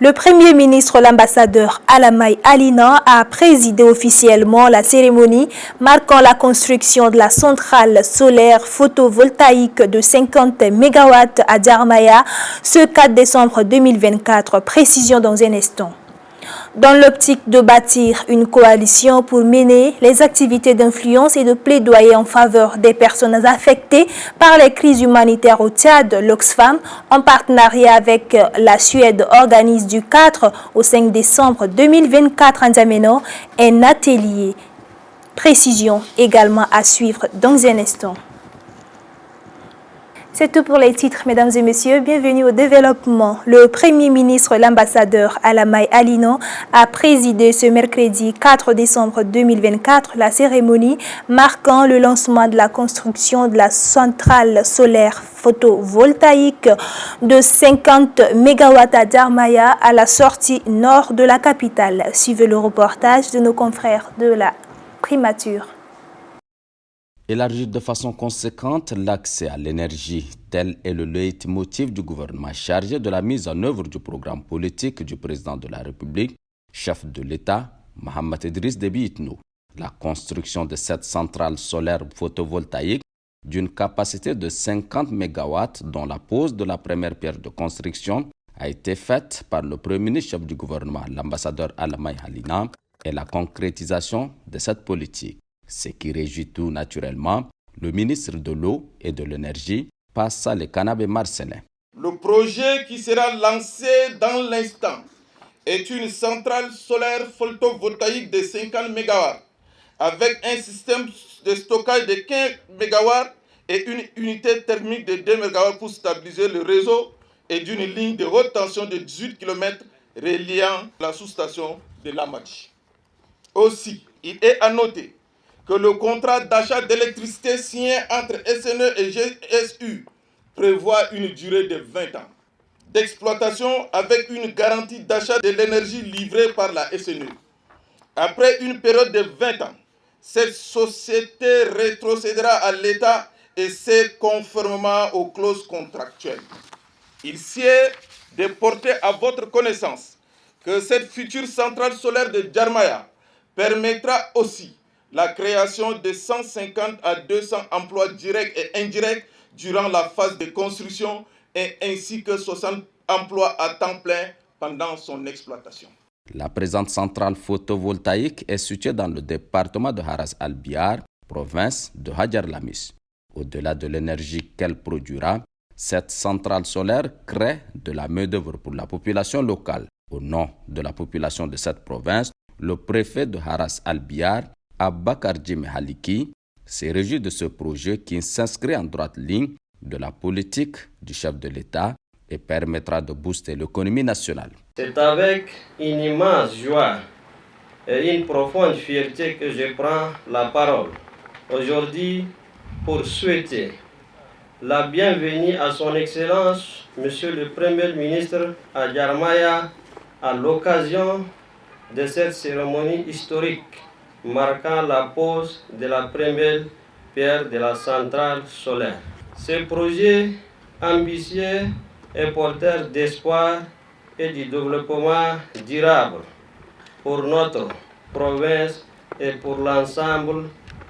Le Premier ministre, l'ambassadeur Alamaï Alina, a présidé officiellement la cérémonie marquant la construction de la centrale solaire photovoltaïque de 50 MW à Djarmaya ce 4 décembre 2024. Précision dans un instant. Dans l'optique de bâtir une coalition pour mener les activités d'influence et de plaidoyer en faveur des personnes affectées par les crises humanitaires au Tchad, l'Oxfam, en partenariat avec la Suède, organise du 4 au 5 décembre 2024 en Djamena un atelier. Précision également à suivre dans un instant. C'est tout pour les titres, mesdames et messieurs. Bienvenue au développement. Le Premier ministre, l'ambassadeur Alamaï Alina, a présidé ce mercredi 4 décembre 2024 la cérémonie marquant le lancement de la construction de la centrale solaire photovoltaïque de 50 MW à Djarmaya à la sortie nord de la capitale. Suivez le reportage de nos confrères de la primature. Élargir de façon conséquente l'accès à l'énergie, tel est le leitmotiv du gouvernement chargé de la mise en œuvre du programme politique du président de la République, chef de l'État, Mohamed Idriss Déby Itno. La construction de cette centrale solaire photovoltaïque d'une capacité de 50 MW, dont la pose de la première pierre de construction a été faite par le Premier ministre chef du gouvernement, l'ambassadeur Alamaï Alina, et la concrétisation de cette politique. Ce qui réjouit tout naturellement le ministre de l'Eau et de l'Énergie, Passa Le Kanabé Marcelin. Le projet qui sera lancé dans l'instant est une centrale solaire photovoltaïque de 50 MW avec un système de stockage de 15 MW et une unité thermique de 2 MW pour stabiliser le réseau et d'une ligne de haute tension de 18 km reliant la sous-station de Lamadi. Aussi, il est à noter que le contrat d'achat d'électricité signé entre SNE et GSU prévoit une durée de 20 ans d'exploitation avec une garantie d'achat de l'énergie livrée par la SNE. Après une période de 20 ans, cette société rétrocédera à l'État et c'est conformément aux clauses contractuelles. Il sied de porter à votre connaissance que cette future centrale solaire de Djarmaya permettra aussi la création de 150 à 200 emplois directs et indirects durant la phase de construction et ainsi que 60 emplois à temps plein pendant son exploitation. La présente centrale photovoltaïque est située dans le département de Haras Al-Biar, province de Hadjar Lamis. Au-delà de l'énergie qu'elle produira, cette centrale solaire crée de la main-d'œuvre pour la population locale. Au nom de la population de cette province, le préfet de Haras Al-Biar, Abakar Jim Haliki, s'est réjoui de ce projet qui s'inscrit en droite ligne de la politique du chef de l'État et permettra de booster l'économie nationale. C'est avec une immense joie et une profonde fierté que je prends la parole aujourd'hui pour souhaiter la bienvenue à son Excellence, Monsieur le Premier ministre à Djarmaya, à l'occasion de cette cérémonie historique marquant la pose de la première pierre de la centrale solaire. Ce projet ambitieux est porteur d'espoir et du développement durable pour notre province et pour l'ensemble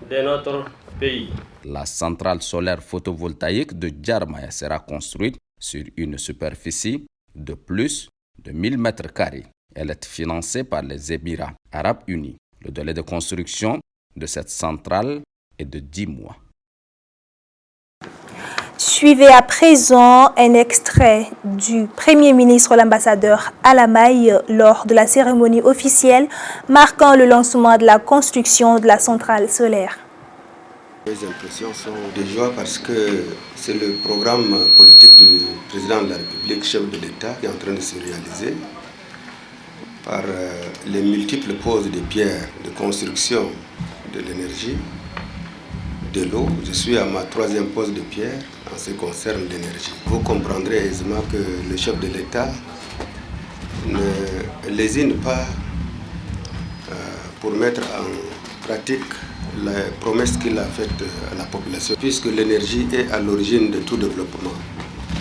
de notre pays. La centrale solaire photovoltaïque de Djarmaya sera construite sur une superficie de plus de 1000 m². Elle est financée par les Émirats arabes unis. Le délai de construction de cette centrale est de 10 mois. Suivez à présent un extrait du Premier ministre, l'ambassadeur Alamaï, lors de la cérémonie officielle marquant le lancement de la construction de la centrale solaire. Les impressions sont de joie parce que c'est le programme politique du président de la République, chef de l'État, qui est en train de se réaliser par les multiples poses de pierres de construction de l'énergie, de l'eau. Je suis à ma 3e pose de pierre en ce qui concerne l'énergie. Vous comprendrez aisément que le chef de l'État ne lésine pas pour mettre en pratique les promesses qu'il a faites à la population, puisque l'énergie est à l'origine de tout développement.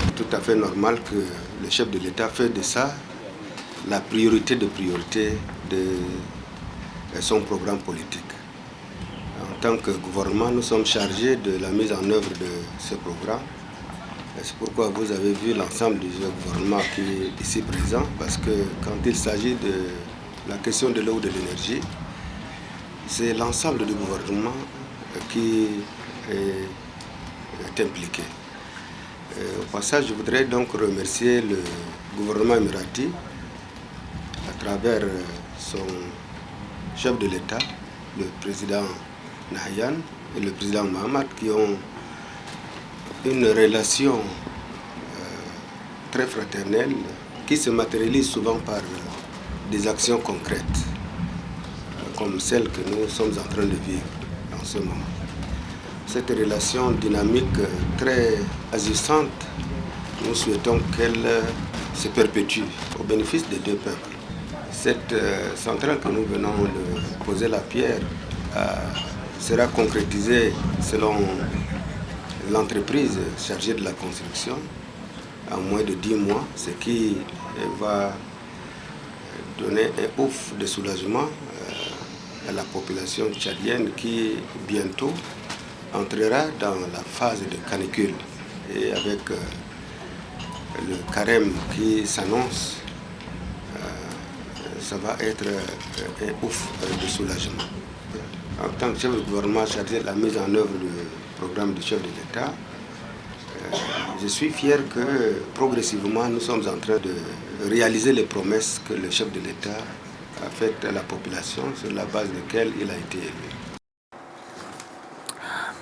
C'est tout à fait normal que le chef de l'État fait de ça la priorité de priorité de son programme politique. En tant que gouvernement, nous sommes chargés de la mise en œuvre de ce programme. C'est pourquoi vous avez vu l'ensemble du gouvernement qui est ici présent, parce que quand il s'agit de la question de l'eau et de l'énergie, c'est l'ensemble du gouvernement qui est impliqué. Au passage, je voudrais donc remercier le gouvernement émirati à travers son chef de l'État, le président Nahyan et le président Mohamed, qui ont une relation très fraternelle qui se matérialise souvent par des actions concrètes, comme celle que nous sommes en train de vivre en ce moment. Cette relation dynamique très agissante, nous souhaitons qu'elle se perpétue au bénéfice des deux peuples. Cette centrale que nous venons de poser la pierre sera concrétisée selon l'entreprise chargée de la construction en moins de 10 mois, ce qui va donner un ouf de soulagement à la population tchadienne qui bientôt entrera dans la phase de canicule. Et avec le carême qui s'annonce, ça va être un ouf de soulagement. En tant que chef de gouvernement chargé de la mise en œuvre du programme du chef de l'État, je suis fier que progressivement nous sommes en train de réaliser les promesses que le chef de l'État a faites à la population sur la base desquelles il a été élu.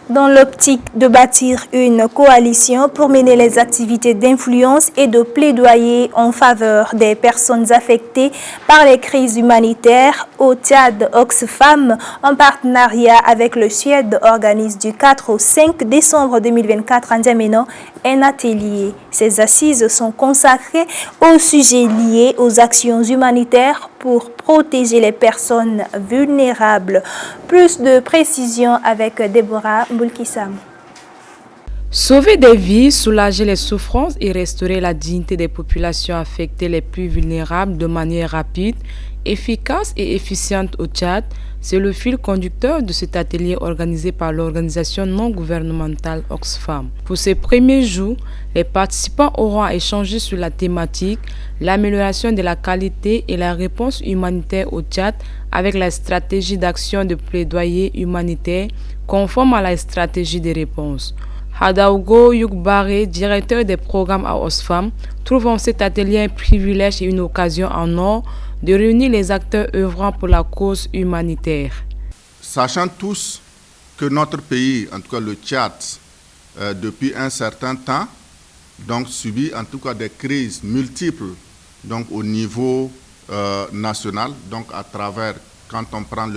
Dans l'optique de bâtir une coalition pour mener les activités d'influence et de plaidoyer en faveur des personnes affectées par les crises humanitaires, au Tchad, Oxfam, en partenariat avec le Suède, organise du 4 au 5 décembre 2024 à N'Djamena un atelier. Ces assises sont consacrées aux sujets liés aux actions humanitaires pour protéger les personnes vulnérables. Plus de précisions avec Déborah Mboulkissam. Sauver des vies, soulager les souffrances et restaurer la dignité des populations affectées les plus vulnérables de manière rapide, efficace et efficiente au Tchad, c'est le fil conducteur de cet atelier organisé par l'organisation non gouvernementale Oxfam. Pour ces premiers jours, les participants auront échangé sur la thématique, l'amélioration de la qualité et la réponse humanitaire au Tchad avec la stratégie d'action de plaidoyer humanitaire conforme à la stratégie de réponse. Hadaougo Youkbare, directeur des programmes à Oxfam, trouve en cet atelier un privilège et une occasion en or de réunir les acteurs œuvrant pour la cause humanitaire. Sachant tous que notre pays, en tout cas le Tchad, depuis un certain temps, donc subit en tout cas des crises multiples, donc au niveau national, donc à travers, quand on prend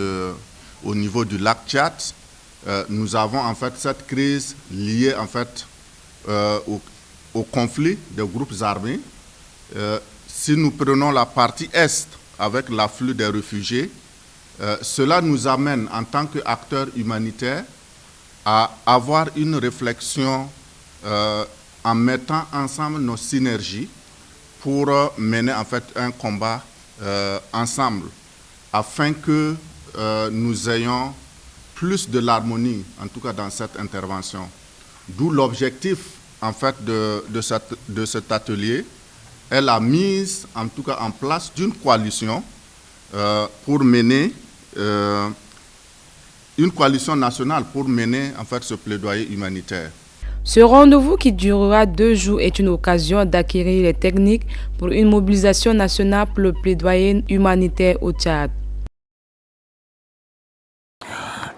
au niveau du lac Tchad, nous avons en fait cette crise liée en fait au conflit des groupes armés. Si nous prenons la partie est avec l'afflux des réfugiés, cela nous amène en tant qu'acteurs humanitaires à avoir une réflexion en mettant ensemble nos synergies pour mener en fait un combat ensemble afin que nous ayons plus de l'harmonie, en tout cas dans cette intervention. D'où l'objectif en fait de cet atelier est la mise en tout cas en place d'une coalition pour mener une coalition nationale pour mener en fait ce plaidoyer humanitaire. Ce rendez-vous qui durera 2 jours est une occasion d'acquérir les techniques pour une mobilisation nationale pour le plaidoyer humanitaire au Tchad.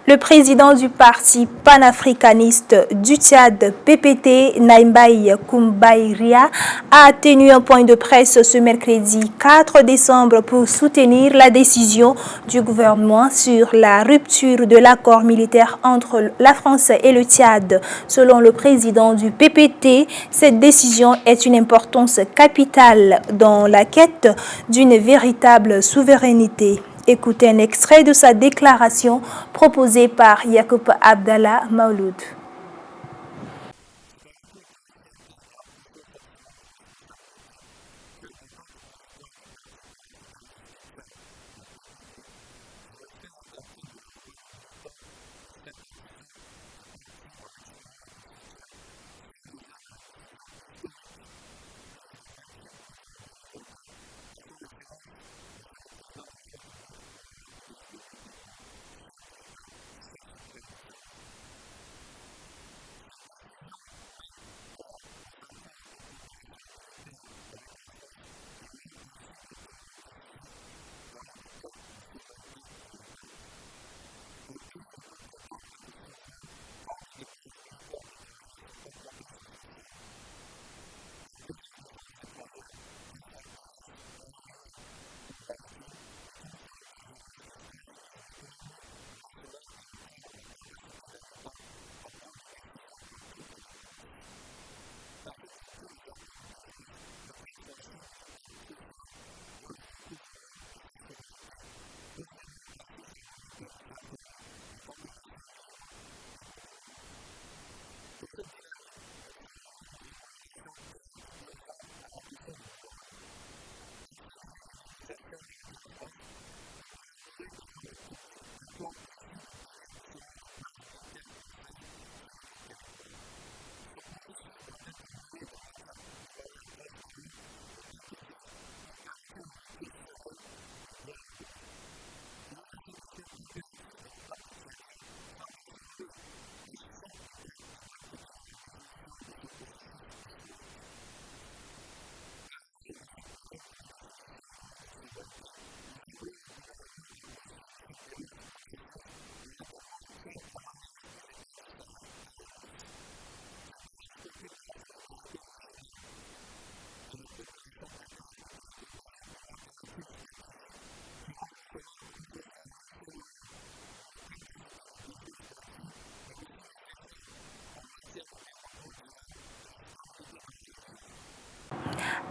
Le président du parti panafricaniste du Tchad, PPT, Naimbaye Koumbaïria, a tenu un point de presse ce mercredi 4 décembre pour soutenir la décision du gouvernement sur la rupture de l'accord militaire entre la France et le Tchad. Selon le président du PPT, cette décision est une importance capitale dans la quête d'une véritable souveraineté. Écoutez un extrait de sa déclaration proposée par Yacoub Abdallah Maouloud.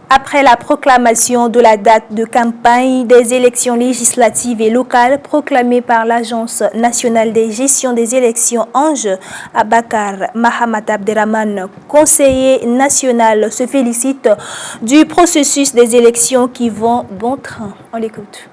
Après la proclamation de la date de campagne des élections législatives et locales proclamée par l'Agence nationale de gestion des élections ANGE, Abakar Mahamat Abderrahmane, conseiller national, se félicite du processus des élections qui vont bon train. On l'écoute.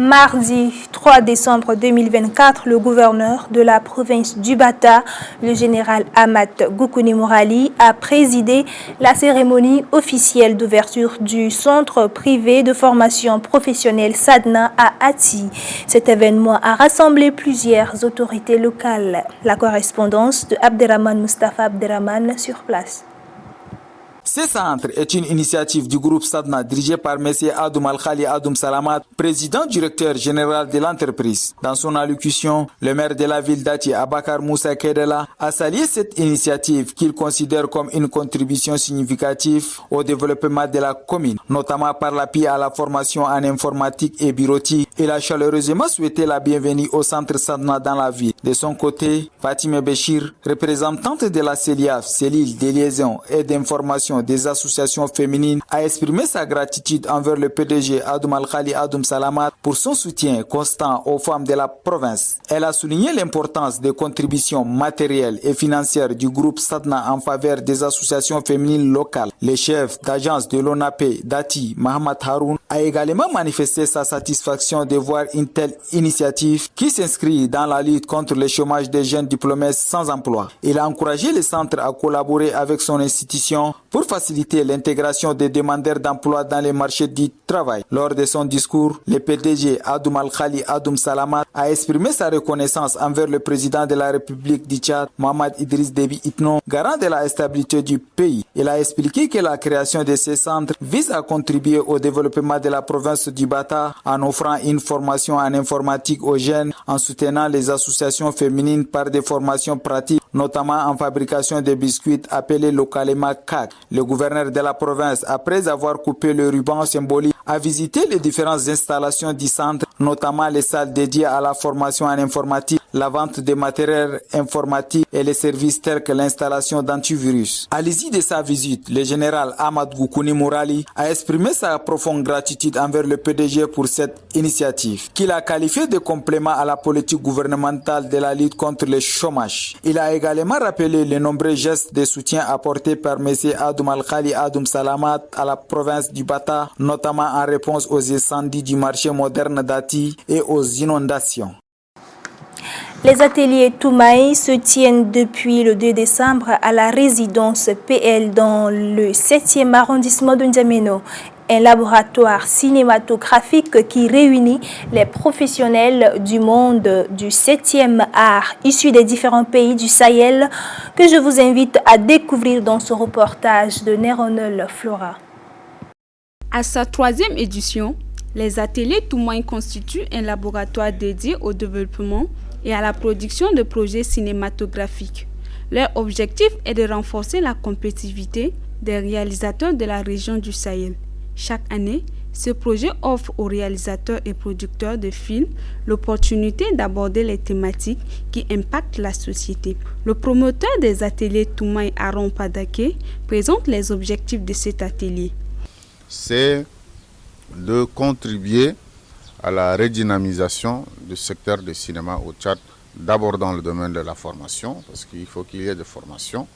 Mardi 3 décembre 2024, le gouverneur de la province du Bata, le général Amat Goukouni Mourali, a présidé la cérémonie officielle d'ouverture du centre privé de formation professionnelle Sadna à Ati. Cet événement a rassemblé plusieurs autorités locales. La correspondance de Abderrahmane Mustafa Abderrahmane sur place. Ce centre est une initiative du groupe Sadna dirigé par M. Adoum Al-Khali Adoum Salamat, président directeur général de l'entreprise. Dans son allocution, le maire de la ville d'Ati, Abakar Moussa Kedela, a salué cette initiative qu'il considère comme une contribution significative au développement de la commune, notamment par l'appui à la formation en informatique et bureautique. Il a chaleureusement souhaité la bienvenue au centre Sadna dans la ville. De son côté, Fatime Béchir, représentante de la CELIAF, cellule de liaison et d'information des associations féminines, a exprimé sa gratitude envers le PDG Adoum Al-Khali Adoum Salamat pour son soutien constant aux femmes de la province. Elle a souligné l'importance des contributions matérielles et financières du groupe Sadna en faveur des associations féminines locales. Le chef d'agence de l'ONAP d'Ati, Mohamed Haroun, a également manifesté sa satisfaction de voir une telle initiative qui s'inscrit dans la lutte contre le chômage des jeunes diplômés sans emploi. Il a encouragé le centre à collaborer avec son institution pour faciliter l'intégration des demandeurs d'emploi dans les marchés du travail. Lors de son discours, le PDG Adoum Al-Khali Adoum Salamat a exprimé sa reconnaissance envers le président de la République du Tchad, Mohamed Idriss Déby Itno, garant de la stabilité du pays. Il a expliqué que la création de ces centres vise à contribuer au développement de la province du Bata en offrant une formation en informatique aux jeunes, en soutenant les associations féminines par des formations pratiques, notamment en fabrication de biscuits appelés localement CAC. Le gouverneur de la province, après avoir coupé le ruban symbolique, a visité les différentes installations du centre, notamment les salles dédiées à la formation en informatique, la vente des matériels informatiques et les services tels que l'installation d'antivirus. À l'issue de sa visite, le général Ahmad Goukouni Mourali a exprimé sa profonde gratitude envers le PDG pour cette initiative, qu'il a qualifiée de complément à la politique gouvernementale de la lutte contre le chômage. Il a également rappelé les nombreux gestes de soutien apportés par M. Adoum Al-Khali Adoum Salamat à la province du Bata, notamment en réponse aux incendies du marché moderne d'Ati et aux inondations. Les ateliers Toumaï se tiennent depuis le 2 décembre à la résidence PL dans le 7e arrondissement de N'Djamena. Un laboratoire cinématographique qui réunit les professionnels du monde du 7e art issus des différents pays du Sahel que je vous invite à découvrir dans ce reportage de Néronel Flora. À sa 3e édition, les ateliers Toumaï constituent un laboratoire dédié au développement et à la production de projets cinématographiques. Leur objectif est de renforcer la compétitivité des réalisateurs de la région du Sahel. Chaque année, ce projet offre aux réalisateurs et producteurs de films l'opportunité d'aborder les thématiques qui impactent la société. Le promoteur des ateliers Toumaï Aaron Padake présente les objectifs de cet atelier. C'est de contribuer à la redynamisation du secteur du cinéma au Tchad, d'abord dans le domaine de la formation, parce qu'il faut qu'il y ait de formation.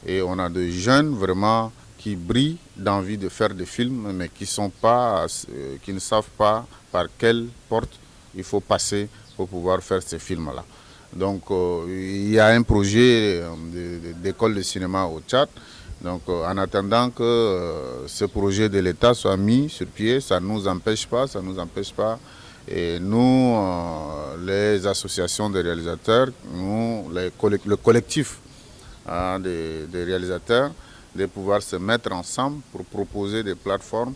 Et on a des jeunes vraiment qui brillent d'envie de faire des films, mais qui ne savent pas par quelle porte il faut passer pour pouvoir faire ces films-là. Donc il y a un projet d'école de cinéma au Tchad. Donc en attendant que ce projet de l'État soit mis sur pied, ça ne nous empêche pas. Et nous, les associations de réalisateurs, le collectif des réalisateurs, de pouvoir se mettre ensemble pour proposer des plateformes.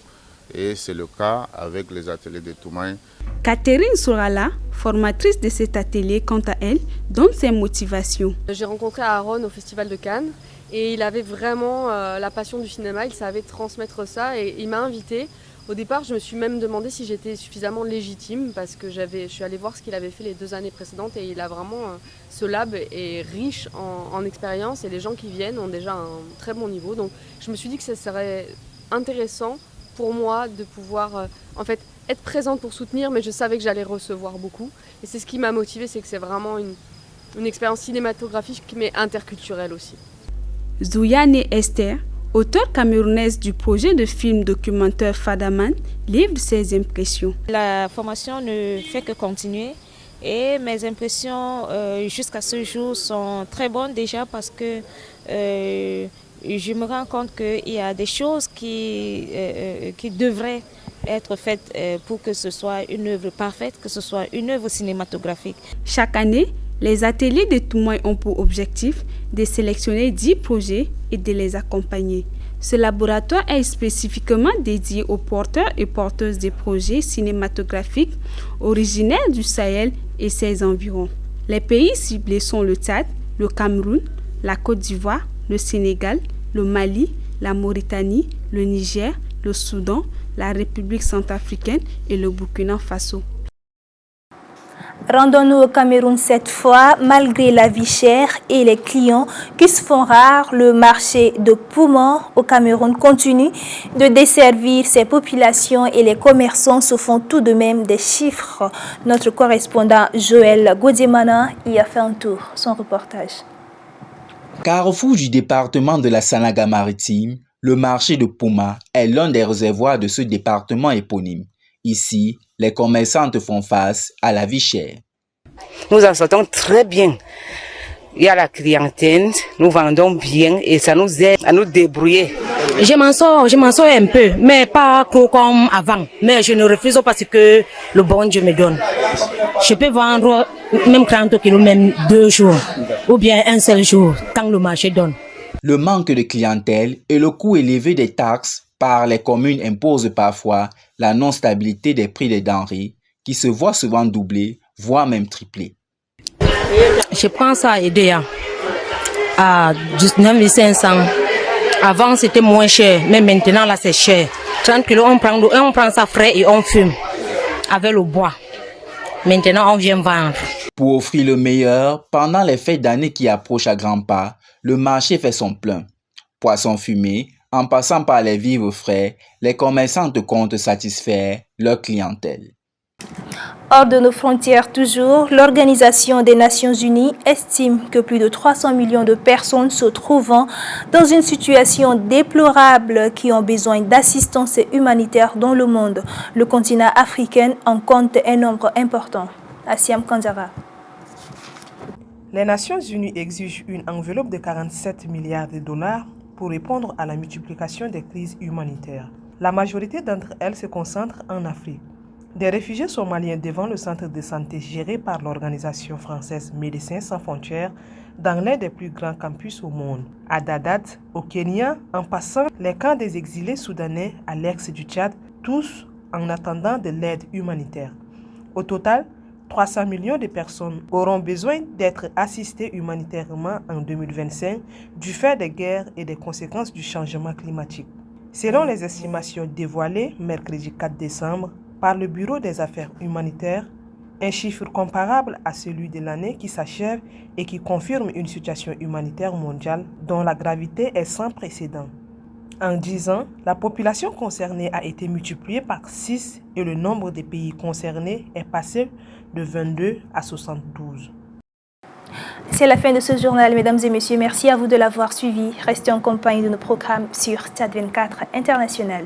Et c'est le cas avec les ateliers de Toumaï. Catherine Sourala, formatrice de cet atelier, quant à elle, donne ses motivations. J'ai rencontré Aaron au Festival de Cannes et il avait vraiment la passion du cinéma, il savait transmettre ça et il m'a invitée. Au départ, je me suis même demandé si j'étais suffisamment légitime parce que je suis allée voir ce qu'il avait fait les 2 années précédentes et il a vraiment, ce lab est riche en expérience et les gens qui viennent ont déjà un très bon niveau. Donc je me suis dit que ça serait intéressant pour moi de pouvoir en fait être présente pour soutenir, mais je savais que j'allais recevoir beaucoup. Et c'est ce qui m'a motivée, c'est que c'est vraiment une expérience cinématographique mais interculturelle aussi. Zouyane Esther, auteure camerounaise du projet de film documentaire Fadaman, livre ses impressions. La formation ne fait que continuer et mes impressions jusqu'à ce jour sont très bonnes déjà parce que je me rends compte qu'il y a des choses qui devraient être faites pour que ce soit une œuvre parfaite, que ce soit une œuvre cinématographique. Chaque année, les ateliers de Toumaï ont pour objectif de sélectionner 10 projets et de les accompagner. Ce laboratoire est spécifiquement dédié aux porteurs et porteuses de projets cinématographiques originaires du Sahel et ses environs. Les pays ciblés sont le Tchad, le Cameroun, la Côte d'Ivoire, le Sénégal, le Mali, la Mauritanie, le Niger, le Soudan, la République centrafricaine et le Burkina Faso. Rendons-nous au Cameroun cette fois. Malgré la vie chère et les clients qui se font rares, le marché de Poumon au Cameroun continue de desservir ses populations et les commerçants se font tout de même des chiffres. Notre correspondant Joël Godimana y a fait un tour. Son reportage. Carrefour du département de la Sanaga-Maritime, le marché de Pouma est l'un des réservoirs de ce département éponyme. Ici, les commerçantes font face à la vie chère. Nous en sortons très bien. Il y a la clientèle, nous vendons bien et ça nous aide à nous débrouiller. Je m'en sors un peu, mais pas comme avant. Mais je ne refuse pas parce que le bon Dieu me donne. Je peux vendre même 30 kilos, même 2 jours, ou bien un seul jour, quand le marché donne. Le manque de clientèle et le coût élevé des taxes par les communes imposent parfois la non-stabilité des prix des denrées qui se voient souvent doubler, voire même tripler. Je pense à aider à 19 500. Avant c'était moins cher, mais maintenant là c'est cher. 30 kilos on prend ça frais et on fume avec le bois. Maintenant on vient vendre. Pour offrir le meilleur, pendant les fêtes d'année qui approchent à grands pas, le marché fait son plein. Poissons fumés, en passant par les vivres frais, les commerçants comptent satisfaire leur clientèle. Hors de nos frontières toujours, l'Organisation des Nations Unies estime que plus de 300 millions de personnes se trouvant dans une situation déplorable qui ont besoin d'assistance humanitaire dans le monde. Le continent africain en compte un nombre important. Asiam Kanjara. Les Nations Unies exigent une enveloppe de 47 milliards de dollars pour répondre à la multiplication des crises humanitaires. La majorité d'entre elles se concentrent en Afrique. Des réfugiés somaliens devant le centre de santé géré par l'organisation française Médecins sans frontières dans l'un des plus grands campus au monde, à Dadaab, au Kenya, en passant les camps des exilés soudanais à l'est du Tchad, tous en attendant de l'aide humanitaire. Au total, 300 millions de personnes auront besoin d'être assistées humanitairement en 2025 du fait des guerres et des conséquences du changement climatique. Selon les estimations dévoilées mercredi 4 décembre par le Bureau des affaires humanitaires, un chiffre comparable à celui de l'année qui s'achève et qui confirme une situation humanitaire mondiale dont la gravité est sans précédent. En 10 ans, la population concernée a été multipliée par 6 et le nombre de pays concernés est passé de 22 à 72. C'est la fin de ce journal, mesdames et messieurs. Merci à vous de l'avoir suivi. Restez en compagnie de nos programmes sur Tchad 24 International.